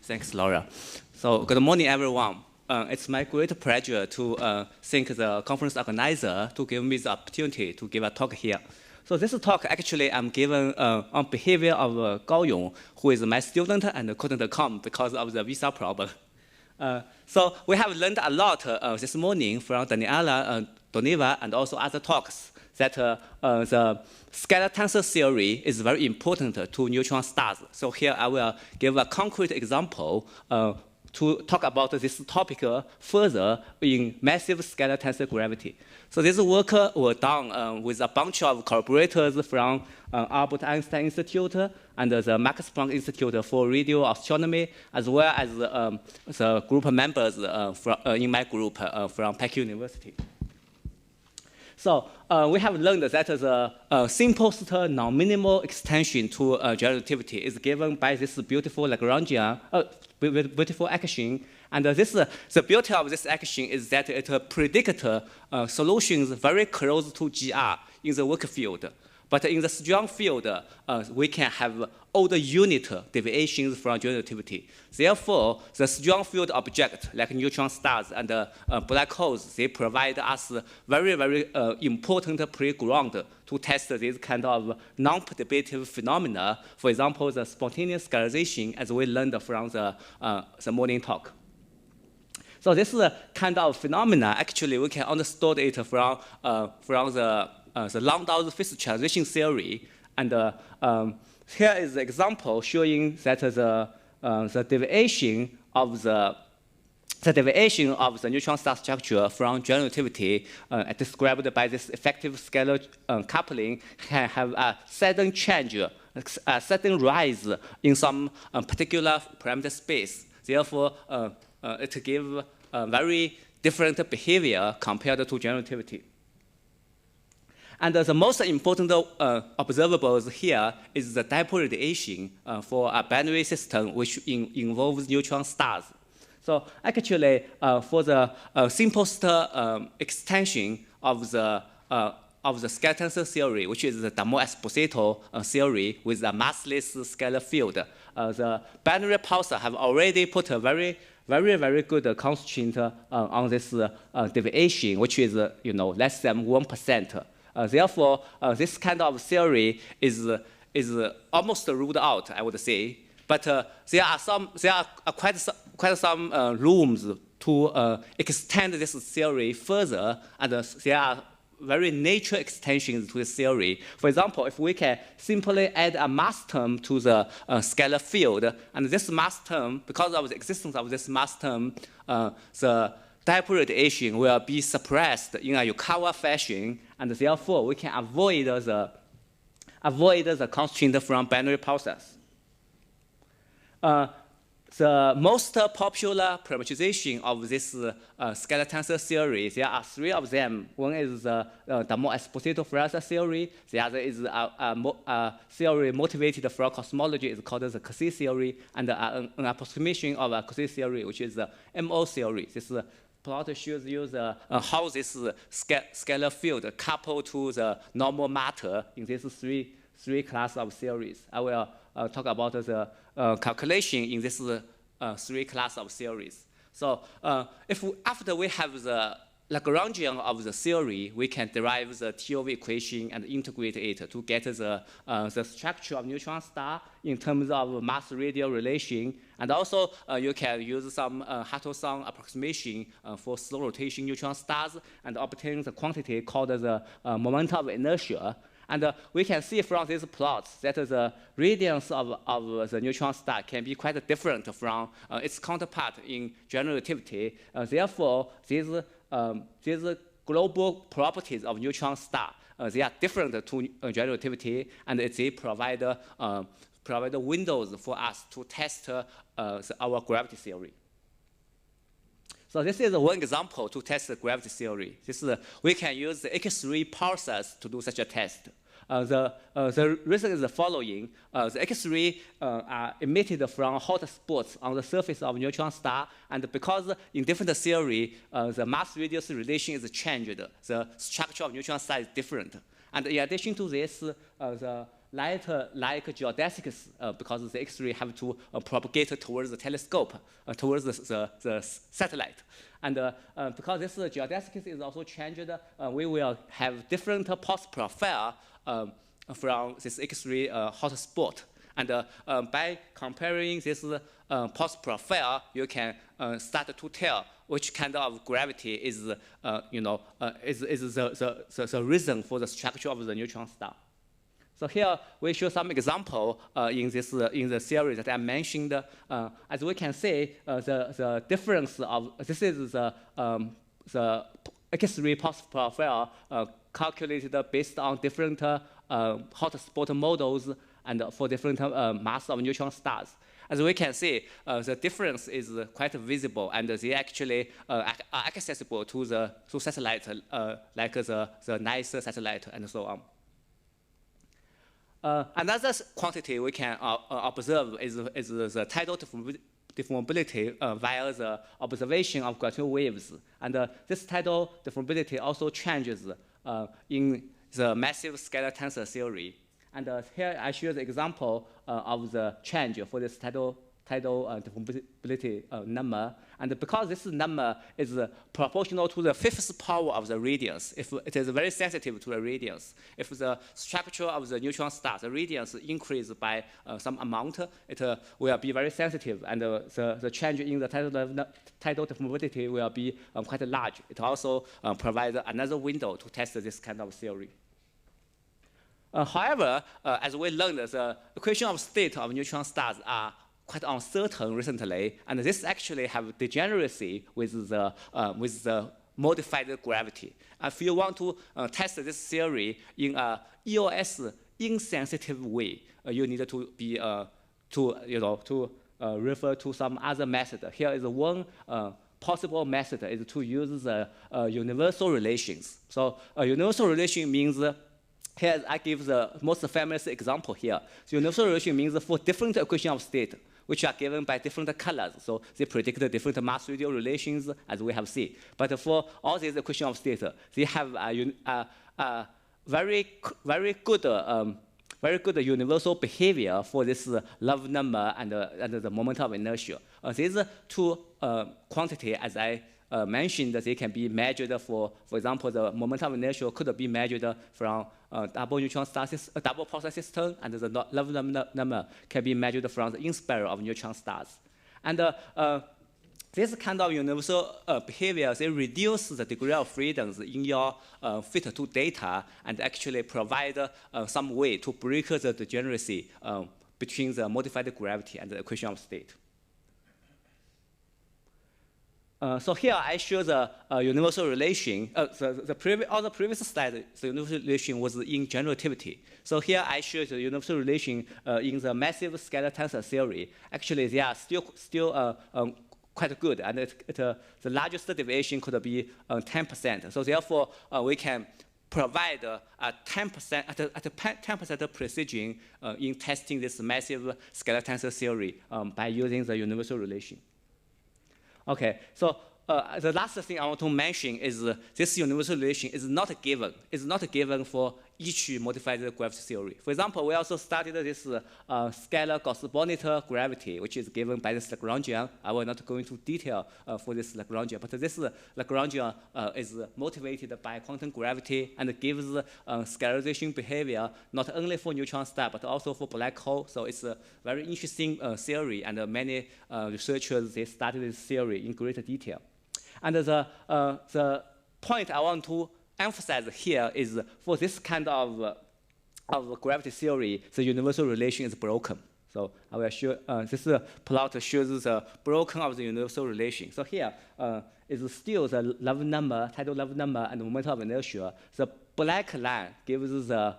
Thanks, Laura. So good morning, everyone. It's my great pleasure to thank the conference organizer to give me the opportunity to give a talk here. So this talk actually I'm given on behavior of Gao Yong, who is my student and couldn't come because of the visa problem. So we have learned a lot this morning from Daniela, Doneva, and also other talks that the scalar-tensor theory is very important to neutron stars. So here I will give a concrete example to talk about this topic further in massive scalar-tensor gravity. So this work was done with a bunch of collaborators from Albert Einstein Institute and the Max Planck Institute for Radio Astronomy, as well as the group members in my group from Peking University. So we have learned that the simplest non-minimal extension to relativity is given by this beautiful Lagrangian, beautiful action. And the beauty of this action is that it predicts solutions very close to GR in the work field. But in the strong field, we can have all the unit deviations from relativity. Therefore, the strong field objects like neutron stars and black holes, they provide us very, very important playground to test this kind of non-perturbative phenomena. For example, the spontaneous scalarization, as we learned from the morning talk. So this kind of phenomena, actually, we can understand it from the Landau's phase transition theory. And here is the example showing that the deviation of the neutron star structure from general relativity described by this effective scalar coupling can have a sudden change, a sudden rise in some particular parameter space. Therefore, it gives very different behavior compared to general relativity. And the most important observables here is the dipole radiation for a binary system which involves neutron stars. So actually, for the simplest extension of the scalar-tensor theory, which is the Damon-Esposito theory with a massless scalar field, the binary pulsar have already put a very good constraint on this deviation, which is less than 1%. Therefore, this kind of theory is almost ruled out, I would say. But there are quite some rooms to extend this theory further, and there are very nature extensions to this theory. For example, if we can simply add a mass term to the scalar field, and this mass term, because of the existence of this mass term, the dipole radiation will be suppressed in a Yukawa fashion, and therefore we can avoid the constraint from binary pulsars. The most popular parameterization of this scalar-tensor theory, there are three of them. One is the Damon-Esposito Fraser theory. The other is a theory motivated from cosmology. It's called the Casey theory, and an approximation of a Casey theory, which is the MO theory. This plot shows you how this scalar field coupled to the normal matter in these three classes of theories. I will talk about the calculation in this three classes of theories. So after we have the Lagrangian of the theory, we can derive the TOV equation and integrate it to get the structure of neutron star in terms of mass-radial relation. And also, you can use some Hartle-Song approximation for slow rotation neutron stars and obtain the quantity called the moment of inertia. And we can see from these plots that the radiance of the neutron star can be quite different from its counterpart in general relativity. Therefore, these global properties of neutron star, they are different to general relativity, and they provide windows for us to test our gravity theory. So this is one example to test the gravity theory. We can use the X-ray pulsars to do such a test. The reason is the following. The X-ray are emitted from hot spots on the surface of neutron star, and because in different theory, the mass-radius relation is changed, the structure of neutron star is different. And in addition to this, light like geodesics because the X-ray have to propagate towards the telescope, towards the satellite. And because this geodesics is also changed, we will have different pulse profile from this X-ray hotspot. And by comparing this pulse profile, you can start to tell which kind of gravity is, the reason for the structure of the neutron star. So here we show some example in the theory that I mentioned. As we can see, the difference of this is the X-ray pulse profile calculated based on different hotspot models and for different mass of neutron stars. As we can see, the difference is quite visible, and they actually are accessible to satellites like the nice satellite and so on. Another quantity we can observe is the tidal deformability via the observation of gravitational waves. And this tidal deformability also changes in the massive scalar-tensor theory. And here I show the example of the change for this tidal deformability number. And because this number is proportional to the fifth power of the radiance, if it is very sensitive to the radiance, if the structure of the neutron star, the radiance increases by some amount, it will be very sensitive, and the change in the tidal deformability will be quite large. It also provides another window to test this kind of theory. However, as we learned, the equation of state of neutron stars are quite uncertain recently, and this actually have degeneracy with the modified gravity. If you want to test this theory in a EOS insensitive way, you need to be refer to some other method. Here is one possible method is to use the universal relations. So universal relation means here I give the most famous example here. So universal relation means for different equation of state, which are given by different colors. So they predict different mass radial relations, as we have seen. But for all these equations of state, they have a very good universal behavior for this love number and the moment of inertia. These two quantities, as I mentioned, they can be measured for example, the moment of inertia could be measured from double neutron star double pulsar system, and the love number can be measured from the in-spiral of neutron stars. And this kind of universal behavior, they reduce the degree of freedoms in your fit to data and actually provide some way to break the degeneracy between the modified gravity and the equation of state. So here I show the universal relation. On the previous slide, the universal relation was in generativity. So here I show the universal relation in the massive scalar-tensor theory. Actually, they are still quite good, and the largest deviation could be 10%. So therefore, we can provide a 10% at a 10% precision in testing this massive scalar-tensor theory by using the universal relation. Okay, so the last thing I want to mention is this universal relation is not given. It's not given for each modified gravity theory. For example, we also studied this scalar Gauss-Bonnet gravity, which is given by this Lagrangian. I will not go into detail for this Lagrangian, but this Lagrangian is motivated by quantum gravity and gives scalarization behavior not only for neutron star but also for black hole. So it's a very interesting theory, and many researchers they studied this theory in great detail. And the point I want to emphasize here is for this kind of gravity theory, the universal relation is broken. So I will show this plot shows the broken of the universal relation. So here is still the love number, tidal love number, and moment of inertia. The black line gives the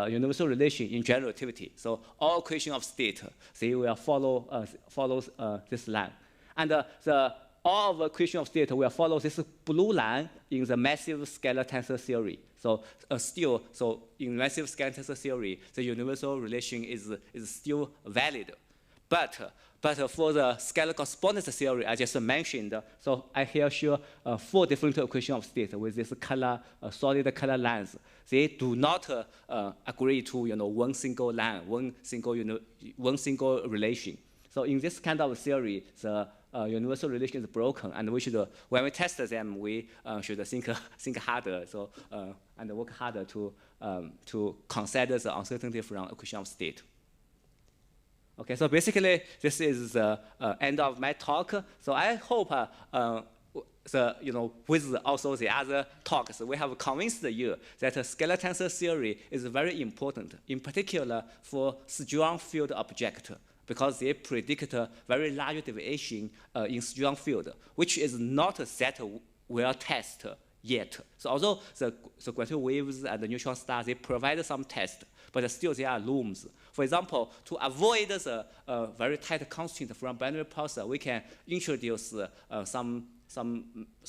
universal relation in generativity. So all equation of state they will follow this line, and all of the equation of state will follow this blue line in the massive scalar-tensor theory. So so in massive scalar-tensor theory, the universal relation is still valid. But for the scalar correspondence theory I just mentioned, so I here show 4 different equations of state with this color, solid color lines. They do not agree to one single line, one single relation. So in this kind of theory, the universal relation is broken, and we should, when we test them, we should think harder, so and work harder to consider the uncertainty from equation of state. Okay, so basically this is the end of my talk. So I hope with also the other talks, we have convinced you that scalar tensor theory is very important, in particular for strong field object, because they predict a very large deviation in strong field, which is not that well tested yet. So although the gravitational waves and the neutron stars, they provide some test, but still there are looms. For example, to avoid the very tight constraint from binary pulsar, we can introduce some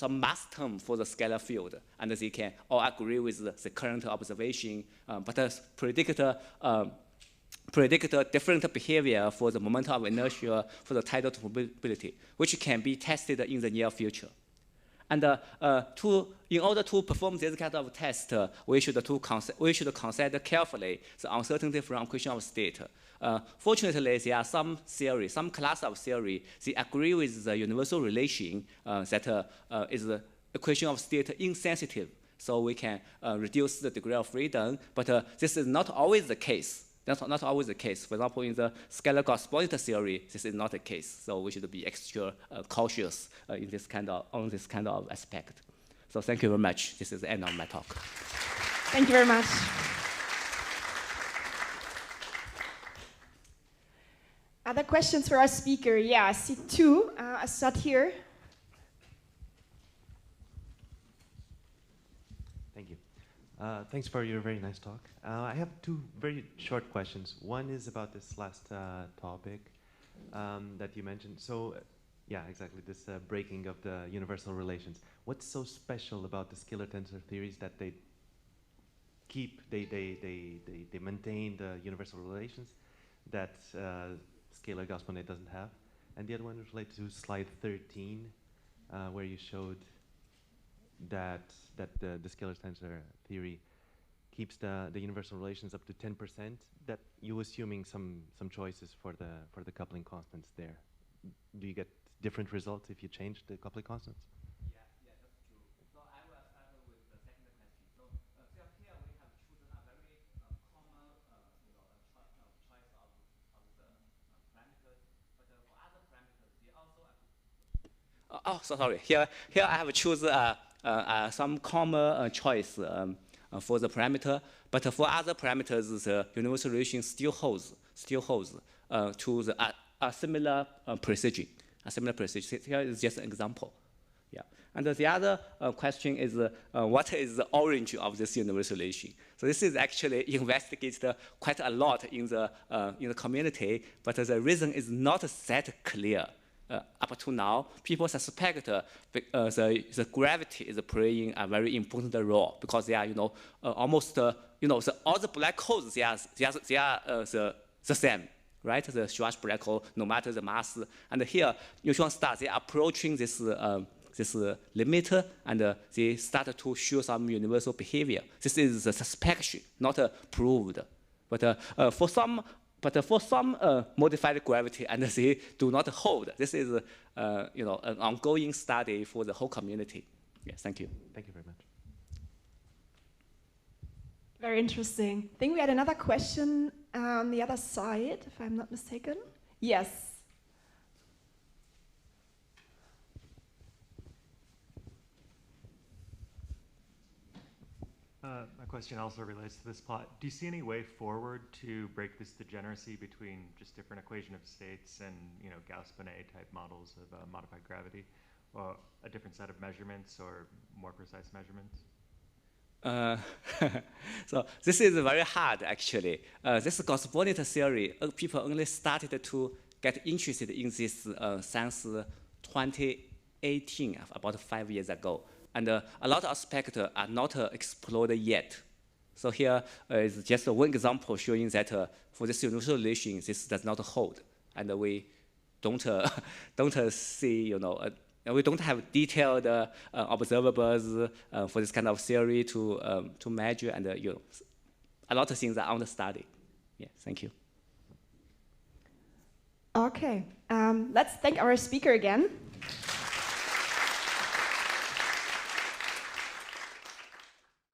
mass term for the scalar field, and they can all agree with the current observation, but predict different behavior for the momentum of inertia for the tidal deformability, which can be tested in the near future. And in order to perform this kind of test, we should consider carefully the uncertainty from equation of state. Fortunately, there are some theory, some class of theory, they agree with the universal relation that is the equation of state insensitive. So we can reduce the degree of freedom, but this is not always the case. That's not always the case. For example, in the scalar correspondence theory, this is not the case. So we should be extra cautious on this kind of aspect. So thank you very much. This is the end of my talk. Thank you very much. Other questions for our speaker? Yeah, I see 2. I start here. Thank you. Thanks for your very nice talk. I have 2 very short questions. One is about this last topic that you mentioned. So, yeah, exactly, this breaking of the universal relations. What's so special about the scalar tensor theories that they maintain the universal relations that scalar correspondence doesn't have? And the other one is related to slide 13, where you showed that the scalar tensor theory keeps the universal relations up to 10%. That you assuming some choices for the coupling constants there. Do you get different results if you change the coupling constants? Yeah, that's true. So I will start with the second question. So here we have chosen a very common choice of the parameters, but for other parameters they also. So sorry. Here I have chosen some common choice for the parameter, but for other parameters, the universal relation still holds to a similar precision. Here is just an example. Yeah. And the other question is, what is the origin of this universal relation? So this is actually investigated quite a lot in the community, but the reason is not that clear. Up to now, people suspect the gravity is playing a very important role because they are, almost, all the black holes they are the same, right? The Schwarz black hole, no matter the mass, and here neutron stars they are approaching this limit, and they start to show some universal behavior. This is a suspicion, not proved, but for some modified gravity, and they do not hold. This is an ongoing study for the whole community. Yes, thank you. Thank you very much. Very interesting. I think we had another question on the other side, if I'm not mistaken. Yes. My question also relates to this plot. Do you see any way forward to break this degeneracy between just different equation of states and Gauss-Bonnet type models of modified gravity, or a different set of measurements or more precise measurements? So this is very hard, actually. This Gauss-Bonnet theory, people only started to get interested in this since 2018, about 5 years ago. And a lot of aspects are not explored yet. So here is just one example showing that for this universal relation, this does not hold. and we don't don't see, we don't have detailed observables for this kind of theory to measure, and a lot of things are under study. Yeah, thank you. Okay, let's thank our speaker again.